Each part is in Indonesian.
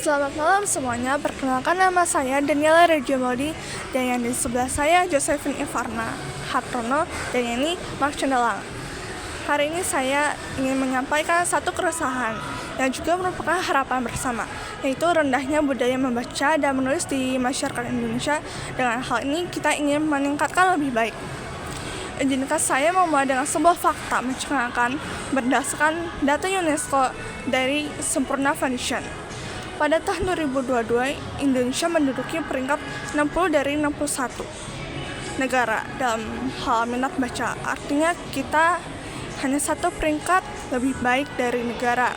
Selamat malam semuanya, perkenalkan nama saya Daniela Regiomodi dan yang di sebelah saya Josephine Ivarna Hatrono dan yang ini Mark Cendalang. Hari ini saya ingin menyampaikan satu keresahan yang juga merupakan harapan bersama, yaitu rendahnya budaya membaca dan menulis di masyarakat Indonesia. Dengan hal ini kita ingin meningkatkan lebih baik. Izinkan saya memulai dengan sebuah fakta mencengangkan berdasarkan data UNESCO dari Sempurna Foundation. Pada tahun 2022, Indonesia menduduki peringkat 60 dari 61 negara dalam hal minat baca. Artinya kita hanya satu peringkat lebih baik dari negara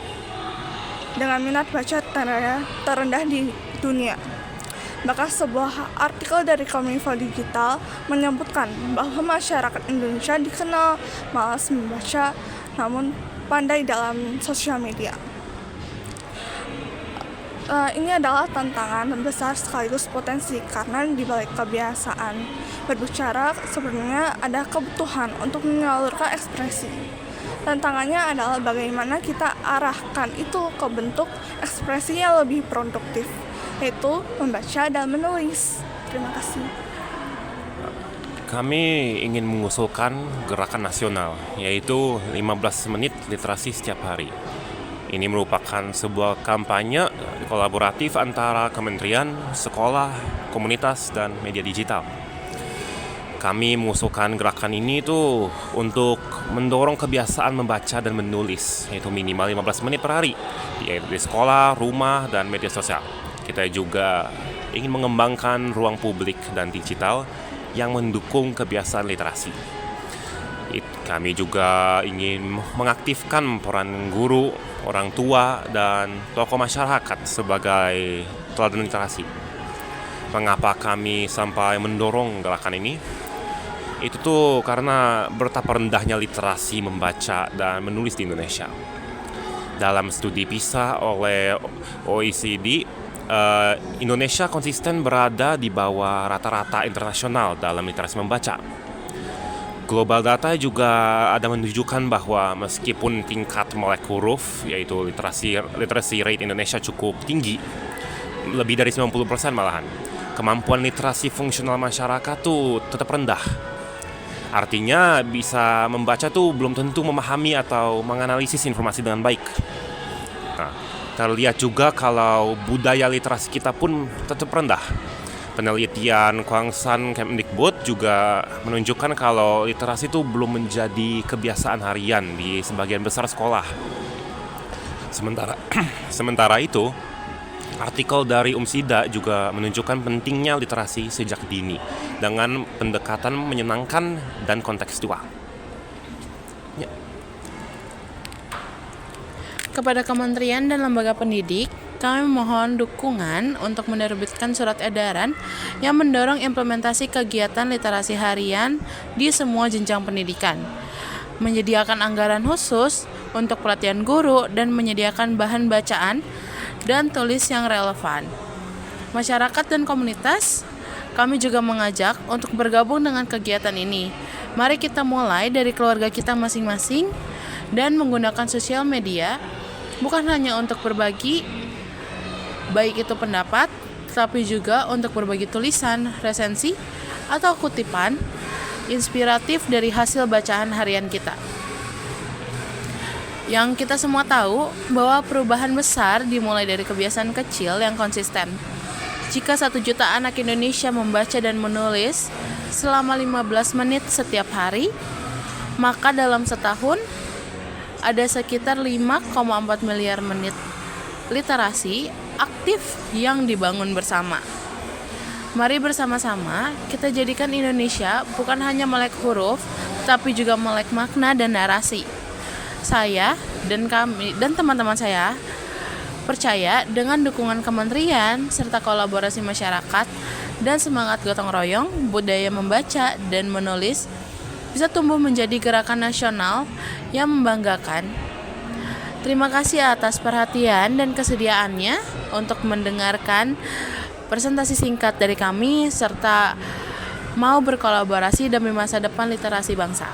dengan minat baca terendah di dunia. Maka sebuah artikel dari Kominfo Digital menyebutkan bahwa masyarakat Indonesia dikenal malas membaca namun pandai dalam sosial media. Ini adalah tantangan besar sekaligus potensi karena di balik kebiasaan berbicara sebenarnya ada kebutuhan untuk menyalurkan ekspresi. Tantangannya adalah bagaimana kita arahkan itu ke bentuk ekspresi yang lebih produktif, yaitu membaca dan menulis. Terima kasih. Kami ingin mengusulkan gerakan nasional, yaitu 15 menit literasi setiap hari. Ini merupakan sebuah kampanye kolaboratif antara kementerian, sekolah, komunitas, dan media digital. Kami mengusulkan gerakan ini tuh untuk mendorong kebiasaan membaca dan menulis, yaitu minimal 15 menit per hari, yaitu di sekolah, rumah, dan media sosial. Kita juga ingin mengembangkan ruang publik dan digital yang mendukung kebiasaan literasi. Kami juga ingin mengaktifkan peran guru, orang tua, dan tokoh masyarakat sebagai teladan literasi. Mengapa kami sampai mendorong gerakan ini? Itu tuh karena betapa rendahnya literasi membaca dan menulis di Indonesia. Dalam studi PISA oleh OECD, Indonesia konsisten berada di bawah rata-rata internasional dalam literasi membaca. Global data juga ada menunjukkan bahwa meskipun tingkat melek huruf, yaitu literacy rate Indonesia cukup tinggi, lebih dari 90% malahan, kemampuan literasi fungsional masyarakat tuh tetap rendah. Artinya bisa membaca tuh belum tentu memahami atau menganalisis informasi dengan baik. Nah, terlihat juga kalau budaya literasi kita pun tetap rendah. Penelitian Kwangsan Kemdikbud juga menunjukkan kalau literasi itu belum menjadi kebiasaan harian di sebagian besar sekolah. Sementara itu, artikel dari UMSIDA juga menunjukkan pentingnya literasi sejak dini dengan pendekatan menyenangkan dan kontekstual. Kepada kementerian dan lembaga pendidik, kami mohon dukungan untuk menerbitkan surat edaran yang mendorong implementasi kegiatan literasi harian di semua jenjang pendidikan, menyediakan anggaran khusus untuk pelatihan guru dan menyediakan bahan bacaan dan tulis yang relevan. Masyarakat dan komunitas, kami juga mengajak untuk bergabung dengan kegiatan ini. Mari kita mulai dari keluarga kita masing-masing dan menggunakan sosial media bukan hanya untuk berbagi, baik itu pendapat, tapi juga untuk berbagi tulisan, resensi, atau kutipan inspiratif dari hasil bacaan harian kita. Yang kita semua tahu bahwa perubahan besar dimulai dari kebiasaan kecil yang konsisten. Jika 1 juta anak Indonesia membaca dan menulis selama 15 menit setiap hari, maka dalam setahun ada sekitar 5,4 miliar menit literasi aktif yang dibangun bersama. Mari bersama-sama kita jadikan Indonesia bukan hanya melek huruf, tapi juga melek makna dan narasi. Saya dan kami dan teman-teman saya percaya dengan dukungan kementerian serta kolaborasi masyarakat dan semangat gotong royong, budaya membaca dan menulis bisa tumbuh menjadi gerakan nasional yang membanggakan. Terima kasih atas perhatian dan kesediaannya untuk mendengarkan presentasi singkat dari kami serta mau berkolaborasi demi masa depan literasi bangsa.